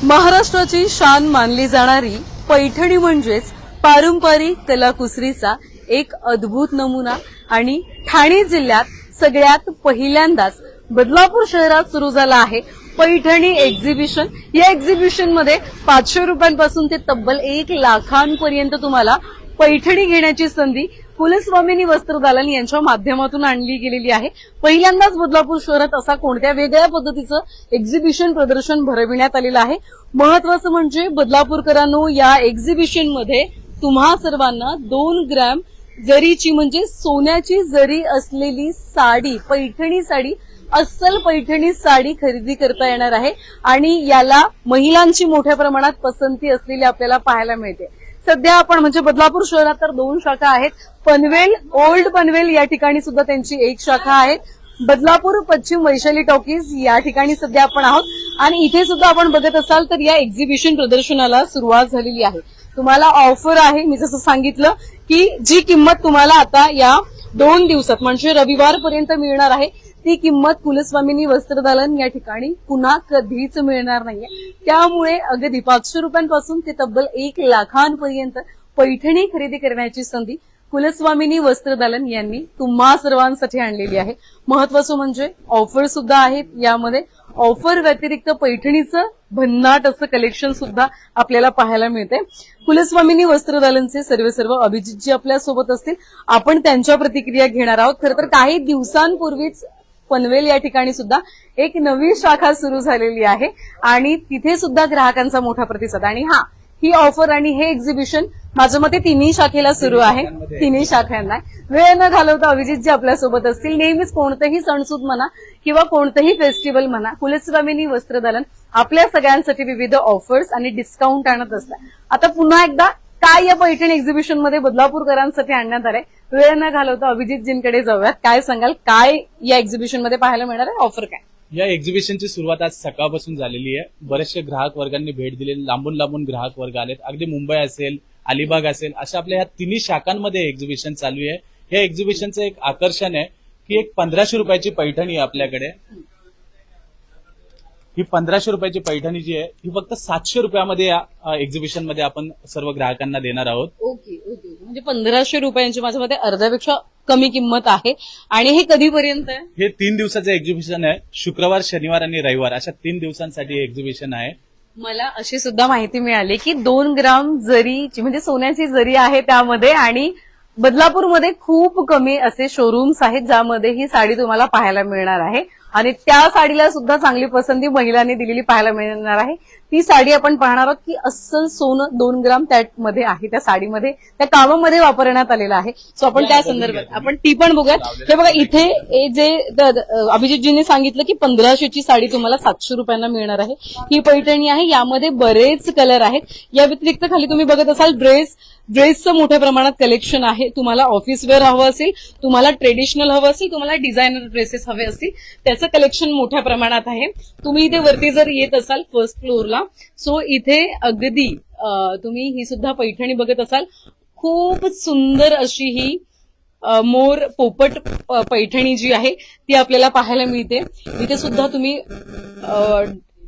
महाराष्ट्राची शान मानली जाणारी पैठणी म्हणजेच पारंपरिक कलाकुसरीचा एक अद्भुत नमुना आणि ठाणे जिल्ह्यात सगळ्यात पहिल्यांदाच बदलापूर शहरात सुरू झाला आहे पैठणी एक्झिबिशन। या एक्झिबिशन मध्ये 500 रुपयांपासून ते तब्बल 1 लाखांपर्यंत तुम्हाला पैठणी घेण्याची संधी कुलस्वामिनी वस्त्रदालन यांच्या माध्यमातून आणली गेलेली आहे। पहिल्यांदाच बदलापूर शहरात असा कोणत्या वेगळ्या पद्धतीचं एक्झिबिशन प्रदर्शन भरविण्यात आलेलं आहे। महत्त्वाचं म्हणजे बदलापूरकरांनो, या एक्झिबिशन मध्ये तुम्हा सर्वांना 2 ग्रॅम जरीची म्हणजे सोन्याची जरी असलेली साडी, पैठणी साडी, अस्सल पैठणी साडी खरेदी करता येणार आहे आणि याला महिलांची मोठ्या प्रमाणात पसंती असलेली आपल्याला पाहायला मिळते। सध्या आपण म्हणजे बदलापूर शहरात तर 2 शाखा आहेत। पनवेल, ओल्ड पनवेल या ठिकाणी सुद्धा त्यांची 1 शाखा आहे। बदलापूर पश्चिम वैशाली टॉकीज या ठिकाणी सध्या आपण आहोत आणि इथे सुद्धा आपण बघत असाल तर या एक्झिबिशन प्रदर्शनाला सुरुवात झालेली आहे। तुम्हाला ऑफर आहे, मी जसं सांगितलं की जी किंमत तुम्हाला आता या 2 दिवसात म्हणजे रविवारपर्यंत मिळणार आहे ती किंमत कुलस्वामिनी वस्त्रदालन या ठिकाणी पुन्हा कधीच मिळणार नाहीये। त्यामुळे अगदी 500 रुपयांपासून ते तब्बल 1 लाखांपर्यंत पैठणी खरेदी करण्याची संधी कुलस्वामिनी वस्त्रदालन यांनी तुम्हा सर्वांसाठी आणलेली आहे। महत्वाचं म्हणजे ऑफर सुद्धा आहे यामध्ये। ऑफर व्यतिरिक्त पैठणीचं भन्नाट असं कलेक्शन सुद्धा आपल्याला पाहायला मिळते। कुलस्वामिनी वस्त्रदालनचे सर्व अभिजितजी आपल्या सोबत असतील, आपण त्यांच्या प्रतिक्रिया घेणार आहोत। खरं तर काही दिवसांपूर्वीच पनवेल या ठिकाणी सुद्धा एक नवी शाखा सुरू झालेली आहे आणि तिथे सुद्धा ग्राहकांचा मोठा प्रतिसाद। आणि ही ऑफर आणि हे एक्झिबिशन माझ्या मते 3ही शाखेला सुरू आहे, 3ही शाखांना। वेळ न घालवता अभिजितजी आपल्या सोबत असतील। नेहमीच कोणतेही सणसूद म्हणा किंवा कोणतेही फेस्टिवल म्हणा, कुलस्वामिनी वस्त्रदालन आपल्या सगळ्यांसाठी विविध ऑफर्स आणि डिस्काउंट आणत असतात। आता पुन्हा एकदा काय या पैठणी एक्झिबिशन मध्ये बदलापूरकरांसाठी आणण्यात आलंय, वेळ न घालवता अभिजितजींकडे जाऊयात। काय सांगाल, काय या एक्झिबिशन मध्ये पाहायला मिळणार आहे, ऑफर काय? या एक्झिबिशनची सुरुवात आज सकाळपासून झालेली आहे। बरेचसे ग्राहक वर्गांनी भेट दिली, लांबून लांबून ग्राहक वर्ग आलेत। अगदी मुंबई असेल, अलिबाग असेल, अशा आपल्या ह्या 3ही शाखांमध्ये एक्झिबिशन चालू आहे। या एक्झिबिशनचं एक आकर्षण आहे की एक 1500 रुपयाची पैठणी आहे आपल्याकडे। ही 1500 रुपयाची पैठणी जी आहे ही फक्त 700 रुपयामध्ये या एक्झिबिशन मध्ये आपण सर्व ग्राहकांना देणार आहोत। ओके, म्हणजे 1500 रुपयांची माझ्या मते अर्ध्यापेक्षा कमी किंमत आहे। आणि हे कधीपर्यंत आहे? हे 3 दिवसाचं एक्झिबिशन आहे। शुक्रवार, शनिवार आणि रविवार अशा 3 दिवसांसाठी एक्झिबिशन आहे। मला अशी सुद्धा माहिती मिळाली की 2 ग्राम जरीची म्हणजे सोन्याची जरी आहे त्यामध्ये, आणि बदलापूरमध्ये खूप कमी असे शोरूम्स आहेत ज्यामध्ये ही साडी तुम्हाला पाहायला मिळणार आहे आणि त्या साडीला सुद्धा चांगली पसंती महिलांनी दिलेली पाहायला मिळणार आहे। ती साडी आपण पाहणार आहोत की अस्सल सोनं 2 ग्राम त्यामध्ये आहे, त्या साडीमध्ये त्या कामामध्ये वापरण्यात आलेलं आहे। सो आपण त्या संदर्भात आपण ती पण बघूयात। हे बघा, इथे जे अभिजितजींनी सांगितलं की 1500ची साडी तुम्हाला 700 रुपयांना मिळणार आहे। ही पैठणी आहे, यामध्ये बरेच कलर आहेत। या व्यतिरिक्त खाली तुम्ही बघत असाल ड्रेसचं मोठ्या प्रमाणात कलेक्शन आहे। तुम्हाला ऑफिस वेअर हवं असेल, तुम्हाला ट्रेडिशनल हवं असेल, तुम्हाला डिझायनर ड्रेसेस हवे असतील, त्याचं कलेक्शन मोठ्या प्रमाणात आहे। तुम्ही इथे वरती जर येत असाल फर्स्ट फ्लोअरला, सो इथे अगदी तुम्ही ही सुद्धा पैठणी बघत असाल। खूप सुंदर अशी ही मोर पोपट पैठणी जी आहे ती आपल्याला पाहायला मिळते। इथे सुद्धा तुम्ही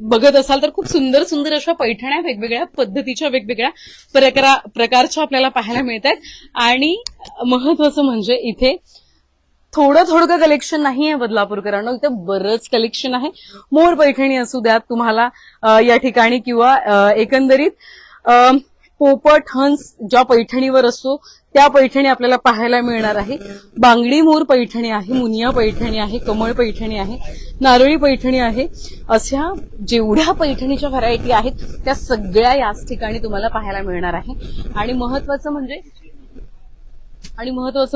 बघत असाल तर खूप सुंदर सुंदर अशा पैठण्या वेगवेगळ्या पद्धतीच्या, वेगवेगळ्या प्रकारच्या आपल्याला पाहायला मिळतात। आणि महत्वाचं म्हणजे इथे थोडं कलेक्शन नाही आहे बदलापूरकरांना, इथे बरंच कलेक्शन आहे। मोर पैठणी असू द्यात तुम्हाला या ठिकाणी, किंवा एकंदरीत पोपट, हंस ज्या पैठणीवर असतो त्या पैठणी आपल्याला पाहायला मिळणार आहे। बांगडी मोर पैठणी आहे, मुनिया पैठणी आहे, कमळ पैठणी आहे, नारळी पैठणी आहे। अशा जेवढ्या पैठणीच्या व्हरायटी आहेत त्या सगळ्या याच ठिकाणी तुम्हाला पाहायला मिळणार आहे। आणि महत्वाचं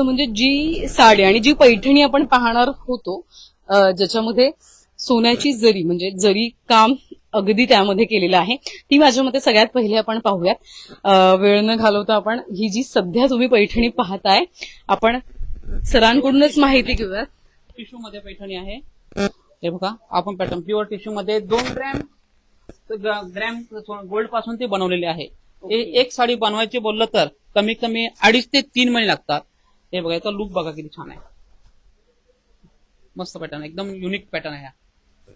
म्हणजे जी साडी आणि जी पैठणी आपण पाहणार होतो ज्याच्यामध्ये सोन्याची जरी म्हणजे जरी काम अगदी त्यामध्ये केलेलं आहे, ती माझ्या मते सगळ्यात पहिले आपण पाहूयात। वेळ न घालवता आपण ही जी सध्या तुम्ही पैठणी पाहताय आपण सरांकडूनच माहिती घेऊयात। टिश्यू मध्ये पैठणी आहे, हे बघा आपण पॅटर्न प्युअर टिश्यू मध्ये 2 ग्रॅम गोल्ड पासून ते बनवलेले आहे। एक साडी बनवायची बोललं तर कमी कमी 2.5 ते 3 महिने लागतात। हे बघा, याचा लुक बघा किती छान आहे, मस्त पॅटर्न, एकदम युनिक पॅटर्न आहे।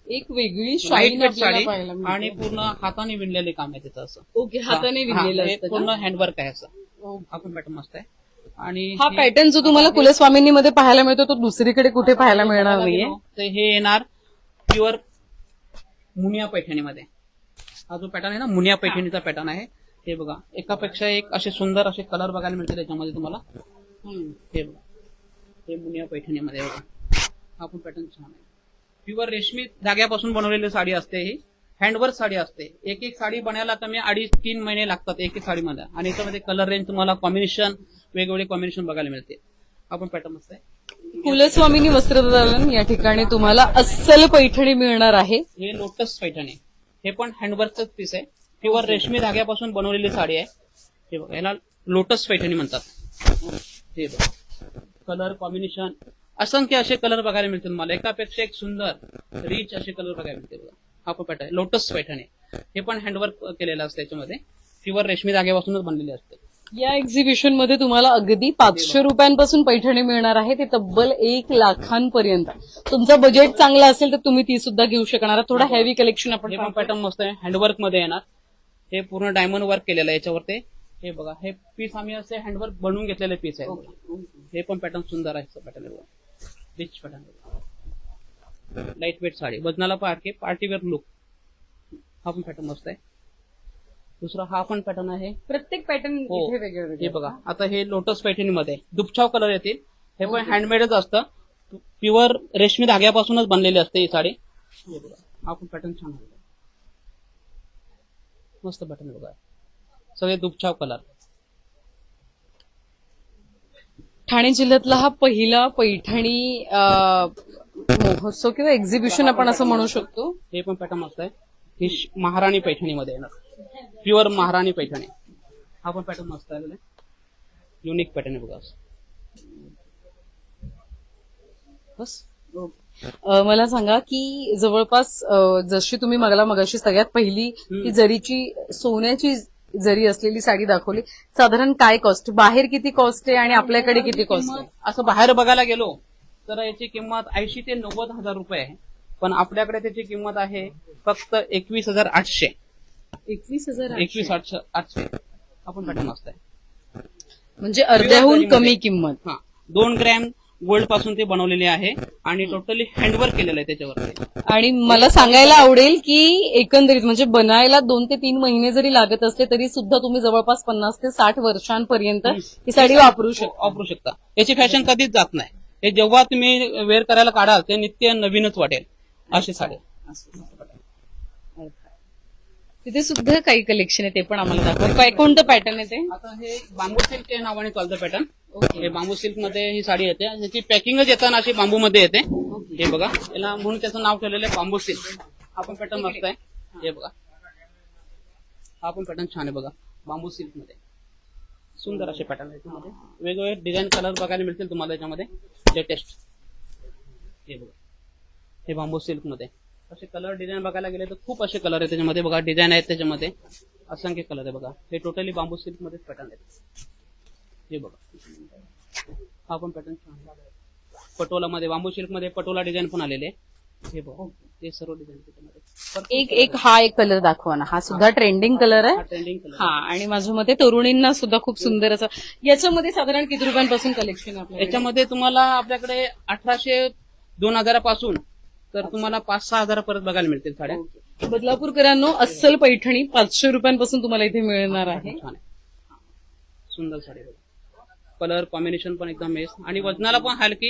एक वेगळी लाईट शाईन वेट आपल्याला साडी पाहायला मिळते. आणि पूर्ण हाताने विणलेले काम आहे तिथं असं. ओके, हाताने हा, विणलेलं हे असतं पूर्ण का? हँडवर्क आहे असं. आपण पॅटर्न मस्त आहे. आणि हा हे- पॅटर्न जो तुम्हाला कुलस्वामिनी मध्ये पाहायला मिळतो तो दुसरीकडे कुठे पाहायला मिळणार नाहीये. तर हे येणार प्युअर मुनिया पैठणीमध्ये. हा जो पॅटर्न आहे ना, मुनिया पैठणीचा पॅटर्न आहे. हे बघा, एकापेक्षा एक असे सुंदर असे कलर बघायला मिळतील त्याच्यामध्ये तुम्हाला. हे बघा, हे मुनिया पैठणीमध्ये बघा. हा पण पॅटर्न छान आहे. प्युअर रेशमी धाग्यापासून बनवलेली साडी असते ही. हँडवर्क साडी असते. एक एक साडी बनायला कमी 2.5-3 महिने लागतात एक एक साडीमध्ये. आणि याच्यामध्ये कलर रेंज तुम्हाला कॉम्बिनेशन, वेगवेगळे कॉम्बिनेशन बघायला मिळते. हा पण पॅटर्न मस्त आहे. कुलस्वामिनी वस्त्रदालन या ठिकाणी तुम्हाला अस्सल पैठणी मिळणार आहे. हे लोटस पैठण आहे. हे पण हँडवर्कच पीस आहे. प्युअर रेशमी धाग्यापासून बनवलेली साडी आहे. हे बघा, याला लोटस पैठणी म्हणतात. हे बघा, कलर कॉम्बिनेशन असंख्य असे कलर बघायला मिळतील तुम्हाला. एकापेक्षा एक सुंदर रिच असे कलर बघायला मिळतील बघा. हा पण पॅटर्न लोटस पैठण आहे. हे पण हँडवर्क केलेलं असतं याच्यामध्ये. प्युअर रेशमी धाग्यापासूनच बनलेले असते. या एक्झिबिशन मध्ये तुम्हाला अगदी 500 रुपयांपासून पैठणी मिळणार आहे ते तब्बल 1 लाखांपर्यंत. तुमचं बजेट चांगलं असेल तर तुम्ही ती सुद्धा घेऊ शकणार. थोडा हेवी कलेक्शन आपण हे पण पॅटर्न मस्त आहे. हँडवर्क मध्ये येणार. हे पूर्ण डायमंड वर्क केलेलं आहे याच्यावर. ते हे बघा, हे पीस आम्ही असे हँडवर्क बनवून घेतलेले पीस आहे. हे पण पॅटर्न सुंदर आहे. पॅटर्न बघा, rich pattern, light weight sari, वजनाला पार्टीवेअर लुक. हा पण पॅटर्न मस्त आहे. दुसरा हा पण पॅटर्न आहे. प्रत्येक पॅटर्न हो. इथे वेगळे हे बघा, आता हे लोटस पैठणीमध्ये दुपछाव कलर येतील. हे पण हँडमेडच असतं. प्युअर रेशमी धाग्यापासूनच बनलेली असते ही साडी. हे बघा, हा पण पॅटर्न छान आहे. मस्त पॅटर्न बघा, सगळे दुपछाव कलर. ठाणे जिल्ह्यातला हा पहिला पैठणी महोत्सव किंवा एक्झिबिशन आपण असं म्हणू शकतो. हे पण पॅटर्न मस्त आहे. ही महाराणी पैठणीमध्ये येणार. प्युअर महाराणी पैठणी. हा पण पॅटर्न मस्त आहे. युनिक पॅटर्न आहे बघा. बस. मला सांगा की जवळपास जशी तुम्ही मला मगाशी सगळ्यात पहिली ती जरीची सोन्याची जरी असलेली साडी दाखवली, साधारण काय कॉस्ट, बाहेर किती कॉस्ट आहे आणि आपल्याकडे किती कॉस्ट आहे? असं बाहेर बघायला गेलो तर याची किंमत 80 ते 90 हजार रुपये आहे. पण आपल्याकडे त्याची किंमत आहे फक्त 21,800. 21,000. 21,800. आपण पॅटर्न मस्त आहे. म्हणजे अर्ध्याहून कमी किंमत. हा, 2 ग्रॅम गोल्ड पासून ते बनवलेले आहे आणि टोटली हँडवर्क केलेलं आहे त्याच्यावर. आणि मला सांगायला आवडेल की एकंदरीत म्हणजे बनायला 2 ते 3 महिने जरी लागत असले तरी सुद्धा तुम्ही जवळपास 50 ते 60 वर्षांपर्यंत ही साडी वापरू शकता. याची फॅशन कधीच जात नाही. हे जेव्हा तुम्ही वेअर करायला काढाल ते नित्य नवीनच वाटेल अशी साडी. तिथे सुद्धा काही कलेक्शन आहे, ते पण आम्हाला दाखवा. काय कोणतं पॅटर्न आहे ते? आता हे बांबू सिल्क या नावाने चालतं पॅटर्न. हे बांबू सिल्क मध्ये ही साडी येते. याची पॅकिंगच येताना अशी बांबू मध्ये येते. हे बघा, याला म्हणून त्याचं नाव ठेवलेलं आहे बांबू सिल्क. हा पण पॅटर्न मस्त आहे. हे बघा, हा पण पॅटर्न छान आहे बघा. बांबू सिल्क मध्ये सुंदर असे पॅटर्न आहेत. याच्यामध्ये वेगवेगळे डिझाईन कलर बघायला मिळतील तुम्हाला याच्यामध्ये लेटेस्ट. हे बघा, हे बांबू सिल्क मध्ये असे कलर डिझाईन बघायला गेले तर खूप असे कलर आहेत त्याच्यामध्ये. बघा, डिझाईन आहेत त्याच्यामध्ये असंख्य कलर आहे बघा. हे टोटली बांबू सिल्क मध्येच पॅटर्न आहेत. हे बघा, हा पण पॅटर्न छान. पटोला मध्ये, बांबू सिल्क मध्ये पटोला डिझाईन पण आलेले. हे बघा, हे सर्व डिझाईन त्याच्यामध्ये. हा एक कलर दाखवा ना. हा सुद्धा ट्रेंडिंग कलर आहे. Trending colour. हा, आणि माझ्या मते तरुणींना सुद्धा खूप सुंदर असं. याच्यामध्ये साधारण किती रुपयांपासून कलेक्शन आहे? याच्यामध्ये तुम्हाला आपल्याकडे 1800-2000 पासून तर तुम्हाला 5-6 हजारापर्यंत बघायला मिळतील साड्या. बदलापूरकरांनो, अस्सल पैठणी 500 रुपयांपासून तुम्हाला इथे मिळणार आहे. छान आहे, सुंदर साडी. कलर कॉम्बिनेशन पण एकदम बेस्ट आणि वजनाला पण हलकी,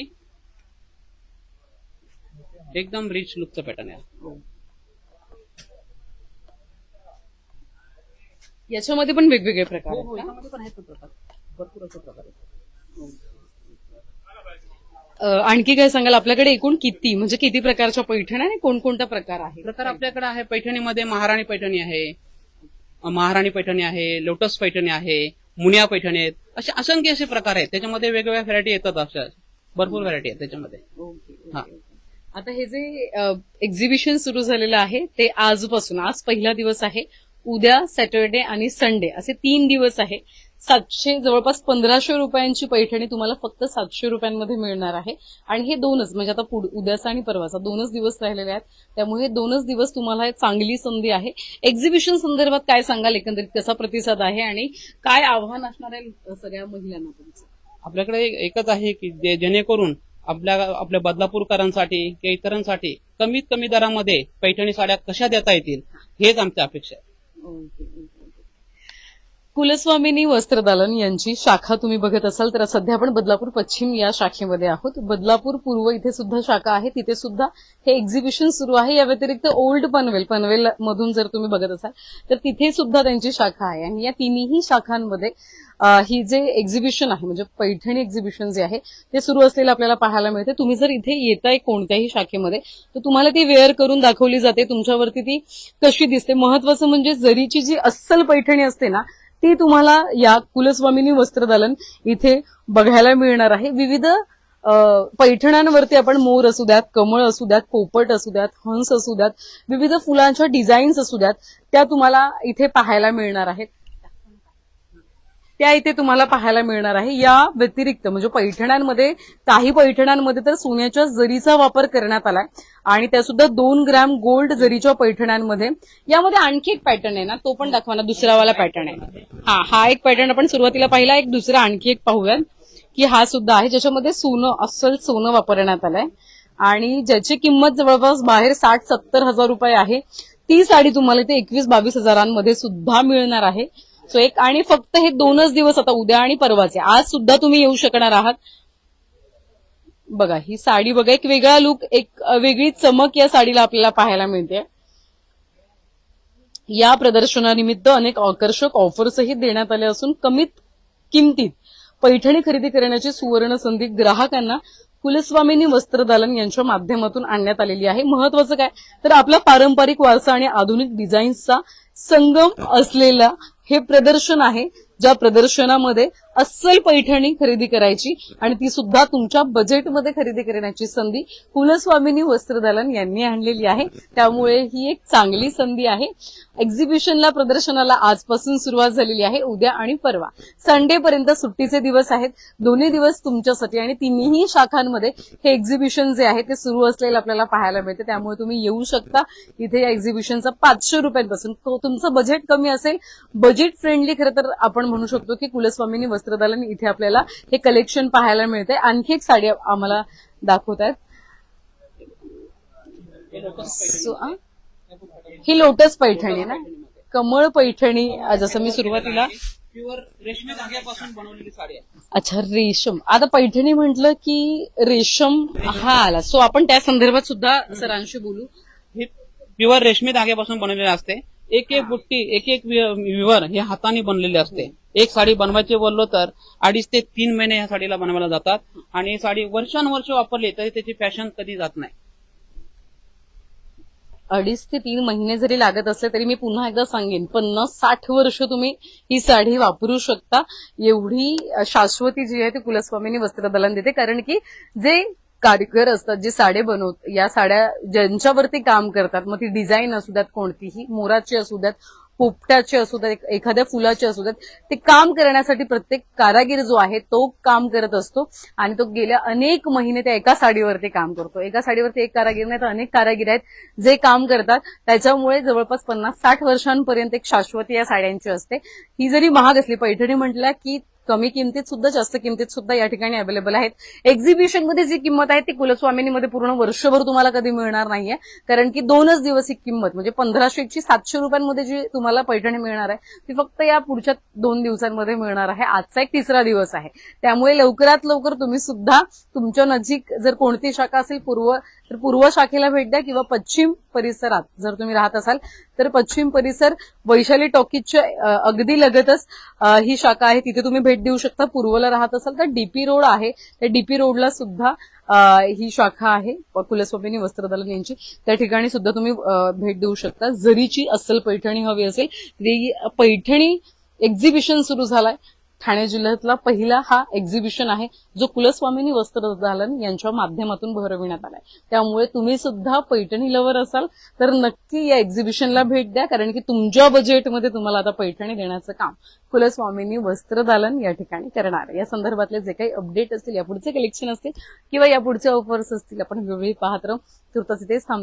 एकदम रिच लुकचं पॅटर्न आहे. याच्यामध्ये पण वेगवेगळे प्रकार आहेत. याच्यामध्ये पण आहेत प्रकार, भरपूर असे प्रकार आहेत. आणखी काय सांगाल? आपल्याकडे एकूण किती म्हणजे किती प्रकारच्या पैठण्या आणि कोणकोणता प्रकार आहे? प्रकार आपल्याकडे आहे पैठणीमध्ये महाराणी पैठणी आहे, लोटस पैठणी आहे, मुनिया पैठणी आहेत. असे असंख्य असे प्रकार आहेत. त्याच्यामध्ये वेगवेगळ्या व्हरायटी येतात. अशा भरपूर व्हरायटी आहेत त्याच्यामध्ये. हा, आता हे जे एक्झिबिशन सुरू झालेलं आहे ते आजपासून, आज पहिला दिवस आहे, उद्या सॅटर्डे आणि संडे असे 3 दिवस आहे. 700 जवळपास 1500 रुपयांची पैठणी तुम्हाला फक्त 700 रुपयांमध्ये मिळणार आहे. आणि हे दोनच म्हणजे आता उद्याचा आणि परवाचा दोनच दिवस राहिलेले आहेत, त्यामुळे हे दोनच दिवस तुम्हाला चांगली संधी आहे. एक्झिबिशन संदर्भात काय सांगाल, एकंदरीत कसा प्रतिसाद आहे आणि काय आव्हान असणार आहे सगळ्या महिलांना तुमचं? आपल्याकडे एकच आहे की जेणेकरून आपल्या बदलापूरकरांसाठी किंवा इतरांसाठी कमीत कमी दरामध्ये पैठणी साड्या कशा देता येतील हेच आमची अपेक्षा आहे. कुलस्वामिनी वस्त्रदालन यांची शाखा तुम्ही बघत असाल तर सध्या आपण बदलापूर पश्चिम या शाखेमध्ये आहोत. बदलापूर पूर्व इथे सुद्धा शाखा आहे, तिथे सुद्धा हे एक्झिबिशन सुरू आहे. या व्यतिरिक्त ओल्ड पनवेल मधून जर तुम्ही बघत असाल तर तिथे सुद्धा त्यांची शाखा आहे. आणि या तिन्ही शाखांमध्ये ही जे एक्झिबिशन आहे म्हणजे पैठणी एक्झिबिशन जे आहे ते सुरू असलेलं आपल्याला पाहायला मिळते. तुम्ही जर इथे येताय कोणत्याही शाखेमध्ये तर तुम्हाला ती वेअर करून दाखवली जाते, तुमच्यावरती ती कशी दिसते. महत्वाचं म्हणजे जरीची जी अस्सल पैठणी असते ना ती तुम्हाला या कुलस्वामिनी वस्त्रदालन इथे बघायला मिळणार आहे. विविध पैठणांवरती आपण मोर असू द्यात, कमळ असू द्यात, पोपट असू द्यात, हंस असू द्यात, विविध फुलांच्या डिझाईन्स असू द्यात, त्या तुम्हाला इथे पाहायला मिळणार आहेत. त्या इथे तुम्हाला पाहायला मिळणार आहे. या व्यतिरिक्त म्हणजे पैठणांमध्ये काही पैठणांमध्ये तर सोन्याच्या जरीचा वापर करण्यात आलाय आणि त्या सुद्धा 2 ग्रॅम गोल्ड जरीच्या पैठणांमध्ये. यामध्ये आणखी एक पॅटर्न आहे ना, तो पण दाखवा ना, दुसरावाला पॅटर्न आहे. हा एक पॅटर्न आपण सुरुवातीला पाहिला. एक दुसरा आणखी एक पाहूयात की हा सुद्धा आहे ज्याच्यामध्ये सोनं, अस्सल सोनं वापरण्यात आलंय आणि ज्याची किंमत जवळपास बाहेर 60-70 हजार रुपये आहे. ती साडी तुम्हाला इथे 21-22 हजारांमध्ये सुद्धा मिळणार आहे. सो एक आणि फक्त हे दोनच दिवस आता उद्या आणि परवाचे, आज सुद्धा तुम्ही येऊ शकणार आहात. बघा ही साडी बघा, एक वेगळा लुक, एक वेगळी चमक या साडीला आपल्याला पाहायला मिळते. या प्रदर्शनानिमित्त अनेक आकर्षक ऑफर्सही देण्यात आले असून कमीत किमतीत पैठणी खरेदी करण्याची सुवर्ण संधी ग्राहकांना कुलस्वामिनी वस्त्रदालन यांच्या माध्यमातून आणण्यात आलेली आहे. महत्वाचं काय तर आपला पारंपरिक वारसा आणि आधुनिक डिझाईन्सचा संगम असलेला हे प्रदर्शन आहे, ज्या प्रदर्शनामध्ये अस्सल पैठणी खरेदी करायची आणि ती सुद्धा तुमच्या बजेटमध्ये खरेदी करण्याची संधी कुलस्वामिनी वस्त्रदालन यांनी आणलेली आहे. त्यामुळे ही एक चांगली संधी आहे. एक्झिबिशनला, प्रदर्शनाला आजपासून सुरुवात झालेली आहे. उद्या आणि परवा संडे पर्यंत सुट्टीचे दिवस आहेत. दोन्ही दिवस तुमच्यासाठी आणि तिन्ही शाखांमध्ये हे एक्झिबिशन जे आहे ते सुरू असलेलं आपल्याला पाहायला मिळते. त्यामुळे तुम्ही येऊ शकता इथे. या एक्झिबिशनचा 500 रुपयांपासून, तुमचं बजेट कमी असेल, बजेट फ्रेंडली खरं तर आपण म्हणू शकतो की कुलस्वामिनी वस्त्रदालन इथे आपल्याला हे कलेक्शन पाहायला मिळते. आणखी एक साडी आम्हाला दाखवत आहेत. ही लोटस पैठणी ना, कमळ पैठणी, जसं मी सुरुवातीला प्युअर रेशमी धाग्यापासून बनवलेली साडी आहे. अच्छा, रेशम. आता पैठणी म्हटलं की रेशम हा आला. सो आपण त्या संदर्भात सुद्धा सरांशी बोलू. ही प्युअर रेशमी धाग्यापासून बनवलेली असते. एक एक बुट्टी, एक एक विवर हे हाताने बनलेले असते. एक साडी बनवायची बोललो तर 2.5 ते 3 महिने ह्या साडीला बनवायला जातात आणि ही साडी वर्षानुवर्ष वापरली तरी त्याची फॅशन कधी जात नाही. 2.5 ते 3 महिने जरी लागत असले तरी मी पुन्हा एकदा सांगेन 50-60 वर्ष तुम्ही ही साडी वापरू शकता. एवढी शाश्वती जी आहे ती कुलस्वामिनी वस्त्रदालन देते. कारण की जे कारिगर असतात, जे साडे बनवत, या साड्या ज्यांच्यावरती काम करतात, मग ती डिझाईन असू द्यात कोणतीही, मोराची असू द्यात, पोपटाचे असू द्यात, एखाद्या फुलाचे असू द्यात, ते काम करण्यासाठी प्रत्येक कारागीर जो आहे तो काम करत असतो आणि तो गेल्या अनेक महिने त्या एका साडीवरती काम करतो. एका साडीवरती एक कारागीर नाही तर अनेक कारागीर आहेत जे काम करतात. त्याच्यामुळे जवळपास 50-60 वर्षांपर्यंत एक शाश्वती या साड्यांची असते. ही जरी महाग असली, पैठणी म्हटल्या की कमी किमतीत सुद्धा, जास्त किमतीत सुद्धा या ठिकाणी अवेलेबल आहेत. एक्झिबिशन मध्ये जी किंमत आहे ती कुलस्वामिनीमध्ये पूर्ण वर्षभर तुम्हाला कधी मिळणार नाहीये. कारण की 2च दिवस ही किंमत म्हणजे 1500 ची 700 रुपयांमध्ये जी तुम्हाला पैठणी मिळणार आहे ती फक्त या पुढच्या 2 दिवसांमध्ये मिळणार आहे. आजचा एक 3रा दिवस आहे. त्यामुळे लवकरात लवकर तुम्ही सुद्धा तुमच्या नजीक जर कोणती शाखा असेल तर पूर्व शाखेला भेट द्या किंवा पश्चिम परिसरात जर तुम्ही राहत असाल तर पश्चिम परिसर वैशाली टॉकीजच्या अगदी लगतच ही शाखा आहे, तिथे तुम्ही भेट देऊ शकता. पूर्वला राहत असाल तर डीपी रोड आहे, त्या डीपी रोडला सुद्धा ही शाखा आहे कुलस्वामिनी वस्त्रदालन यांची. त्या ठिकाणी सुद्धा तुम्ही भेट देऊ शकता. जरीची अस्सल पैठणी हवी असेल तरी पैठणी एक्झिबिशन सुरू झालाय. ठाणे जिल्ह्यातला पहिला हा एक्झिबिशन आहे जो कुलस्वामिनी वस्त्रदालन यांच्या माध्यमातून भरविण्यात आलाय. त्यामुळे तुम्ही सुद्धा पैठणी लवर असाल तर नक्की या एक्झिबिशनला भेट द्या, कारण की तुमच्या बजेटमध्ये तुम्हाला आता पैठणी देण्याचं काम कुलस्वामिनी वस्त्रदालन या ठिकाणी करणार आहे. या संदर्भातले जे काही अपडेट असतील, यापुढचे कलेक्शन असतील किंवा यापुढचे ऑफर्स असतील, आपण वेळोवेळी पाहत राहू. तुर्तास इथेच थांबतो.